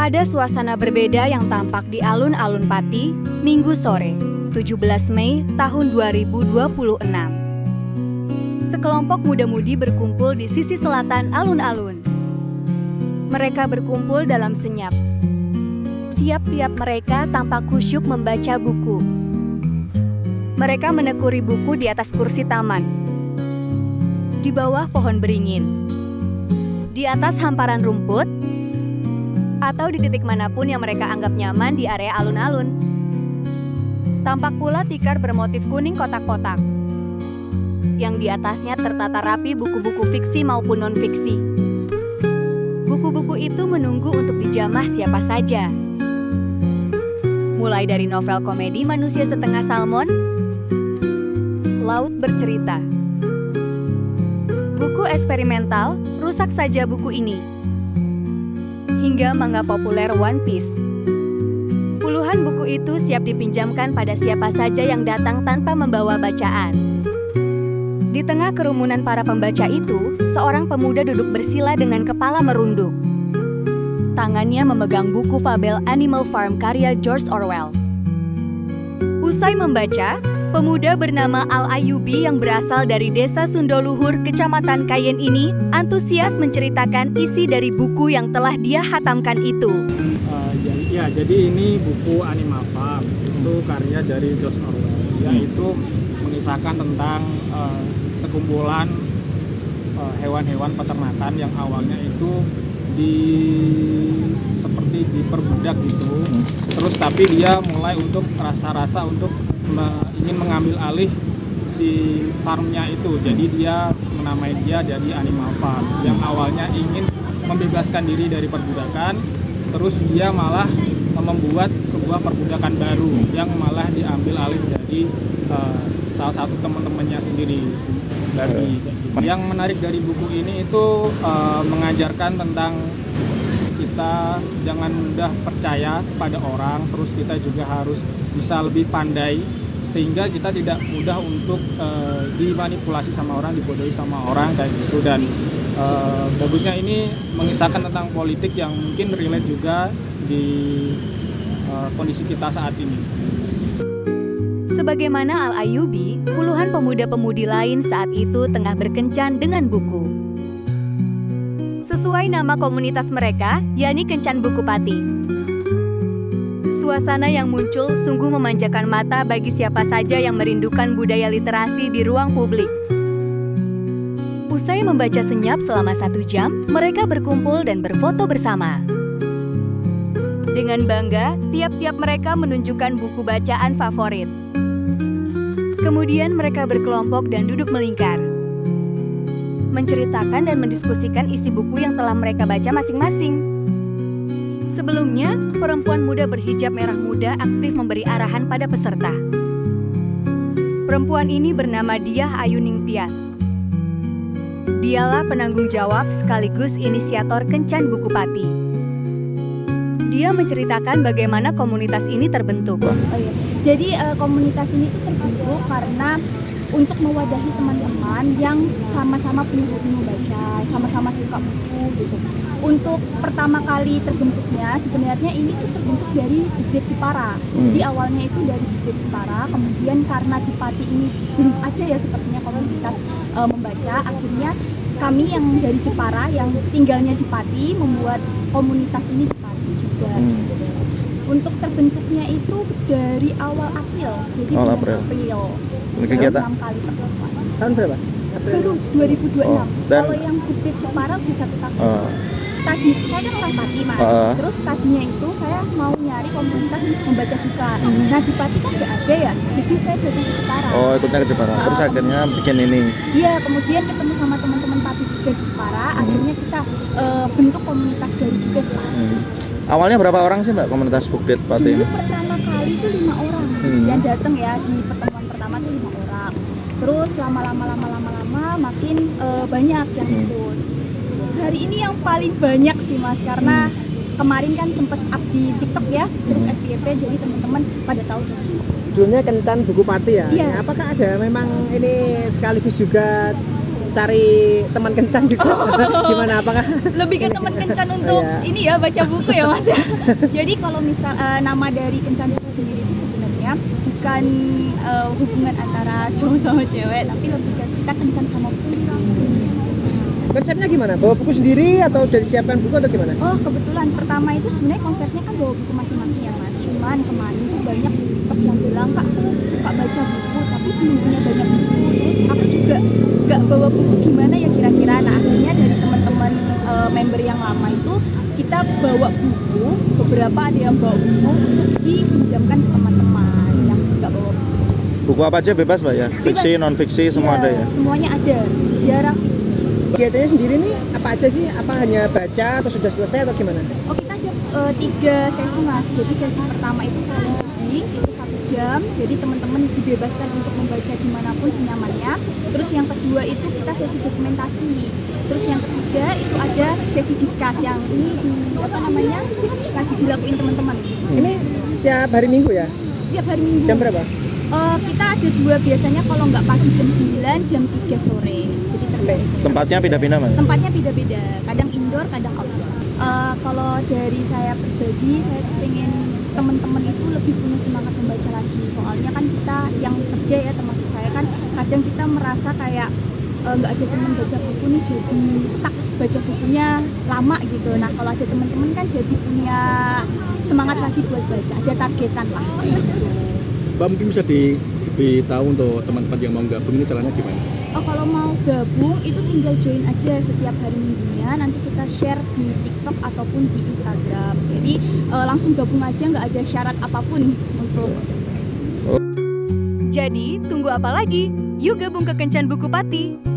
Ada suasana berbeda yang tampak di alun-alun Pati, Minggu sore, 17 Mei tahun 2026. Sekelompok muda-mudi berkumpul di sisi selatan alun-alun. Mereka berkumpul dalam senyap. Tiap-tiap mereka tampak khusyuk membaca buku. Mereka menekuni buku di atas kursi taman. Di bawah pohon beringin. Di atas hamparan rumput, atau di titik manapun yang mereka anggap nyaman di area alun-alun. Tampak pula tikar bermotif kuning kotak-kotak, yang di atasnya tertata rapi buku-buku fiksi maupun non-fiksi. Buku-buku itu menunggu untuk dijamah siapa saja. Mulai dari novel komedi Manusia Setengah Salmon, Laut Bercerita, buku eksperimental Rusak Saja Buku Ini, hingga manga populer One Piece. Puluhan buku itu siap dipinjamkan pada siapa saja yang datang tanpa membawa bacaan. Di tengah kerumunan para pembaca itu, seorang pemuda duduk bersila dengan kepala merunduk. Tangannya memegang buku fabel Animal Farm karya George Orwell. Usai membaca, pemuda bernama Al-Ayubi yang berasal dari desa Sundoluhur, Kecamatan Kayen ini, antusias menceritakan isi dari buku yang telah dia hatamkan itu. Jadi ini buku Animal Farm, itu karya dari George Orwell, yaitu mengisahkan tentang sekumpulan hewan-hewan peternakan yang awalnya itu seperti diperbudak gitu, terus tapi dia mulai untuk rasa-rasa untuk ingin mengambil alih si farmnya itu, jadi dia menamai dia jadi Animal Farm yang awalnya ingin membebaskan diri dari perbudakan, terus dia malah membuat sebuah perbudakan baru yang malah diambil alih dari salah satu teman-temannya sendiri, Barbie. Yang menarik dari buku ini itu mengajarkan tentang kita jangan mudah percaya pada orang, terus kita juga harus bisa lebih pandai sehingga kita tidak mudah untuk dimanipulasi sama orang, dibodohi sama orang kayak gitu. Dan bagusnya ini mengisahkan tentang politik yang mungkin relate juga di kondisi kita saat ini. Sebagaimana Al-Ayubi, puluhan pemuda-pemudi lain saat itu tengah berkencan dengan buku. Sesuai nama komunitas mereka, yakni Kencan Buku Pati. Suasana yang muncul sungguh memanjakan mata bagi siapa saja yang merindukan budaya literasi di ruang publik. Usai membaca senyap selama 1 jam, mereka berkumpul dan berfoto bersama. Dengan bangga, tiap-tiap mereka menunjukkan buku bacaan favorit. Kemudian mereka berkelompok dan duduk melingkar, menceritakan dan mendiskusikan isi buku yang telah mereka baca masing-masing. Sebelumnya, perempuan muda berhijab merah muda aktif memberi arahan pada peserta. Perempuan ini bernama Diah Ayuning Tias. Dialah penanggung jawab sekaligus inisiator Kencan Buku Pati. Dia menceritakan bagaimana komunitas ini terbentuk. Jadi komunitas ini tuh terbentuk karena untuk mewadahi teman-teman yang sama-sama punya hobi membaca, sama-sama suka buku gitu. Untuk pertama kali terbentuknya sebenarnya ini tuh terbentuk dari Bukit Jepara. Jadi awalnya itu dari Bukit Jepara, kemudian karena di Pati ini belum ada ya sepertinya komunitas membaca, akhirnya kami yang dari Jepara yang tinggalnya di Pati membuat komunitas ini di Pati juga. Untuk terbentuknya itu dari awal April, jadi awal April. Kegiatan 6 kali pertemuan. Tahun berapa? Baru 2026. Dan kalau yang Bukit Jepara udah 1 tahun. Tadi saya kan orang Pati mas, terus tadinya itu saya mau nyari komunitas membaca juga. Nah di Pati kan nggak ada ya, jadi saya datang ke Jepara. Oh, ikutnya ke Jepara. Terus akhirnya bikin ini. Iya, kemudian ketemu sama teman-teman Pati juga di Jepara. Akhirnya kita bentuk komunitas baru juga di Pati. Awalnya berapa orang sih Mbak komunitas Bukit Pati ini? Dulu pertama kali itu 5 orang yang datang ya, di pertemuan pertama tuh 5 orang. Terus lama-lama makin banyak yang ikut. Hari ini yang paling banyak sih mas, karena kemarin kan sempet up di TikTok ya, terus FYP, jadi teman-teman pada tahu terus. Judulnya Kencan Buku Pati ya? Iya. Apakah ada memang ini sekaligus juga cari teman kencan juga. Gimana, apakah Lebih ke teman kencan untuk Iya. ini ya, baca buku ya Mas ya. Jadi kalau misal nama dari kencan buku sendiri itu sebenarnya bukan hubungan antara cowok sama cewek, tapi lebih ke kita kencan sama buku. konsepnya gimana? Bawa buku sendiri atau dari siapkan buku atau gimana? Oh kebetulan pertama itu sebenarnya konsepnya kan bawa buku masing-masing ya Mas. Cuman kemarin tuh banyak TikTok yang bilang Kak aku suka baca buku tapi belum punya banyak buku. Terus aku juga gak bawa buku gimana ya kira-kira. Nah akhirnya dari teman-teman member yang lama itu kita bawa buku. Beberapa ada yang bawa buku untuk dipinjamkan ke teman-teman yang gak bawa buku. Buku apa aja bebas mbak ya? Fiksi, Bebas. non fiksi semua Iya, ada ya? Semuanya ada. Sejarah fiksi. Kegiatannya sendiri nih apa aja sih? Apa hanya baca atau sudah selesai atau gimana? Oh kita ada 3 sesi Mas. Jadi sesi pertama itu saling reading, itu 1 jam. Jadi teman-teman dibebaskan untuk membaca dimanapun senyamannya. Terus yang kedua itu kita sesi dokumentasi. Terus yang ketiga itu ada sesi diskus yang ini lagi dilakuin teman-teman. Ini setiap hari Minggu ya? Setiap hari Minggu. Jam berapa? Kita ada 2 biasanya kalau nggak pagi jam 9, jam 3 sore. Jadi tergantung. Tempatnya pindah-pindah mbak? Tempatnya beda-beda, kadang indoor, kadang outdoor. Kalau dari saya pribadi, saya pengen teman-teman itu lebih punya semangat membaca lagi. Soalnya kan kita yang kerja ya, termasuk saya kan, kadang kita merasa kayak nggak ada teman baca buku nih, jadi stuck baca bukunya lama gitu. Nah kalau ada teman-teman kan jadi punya semangat lagi buat baca, ada targetan lah. Gitu. Mbak mungkin bisa diberitahu untuk teman-teman yang mau gabung ini caranya gimana? Oh kalau mau gabung itu tinggal join aja setiap hari minggunya, nanti kita share di TikTok ataupun di Instagram. Jadi langsung gabung aja, nggak ada syarat apapun untuk. Jadi, tunggu apa lagi? Yuk gabung ke Kencan Buku Pati.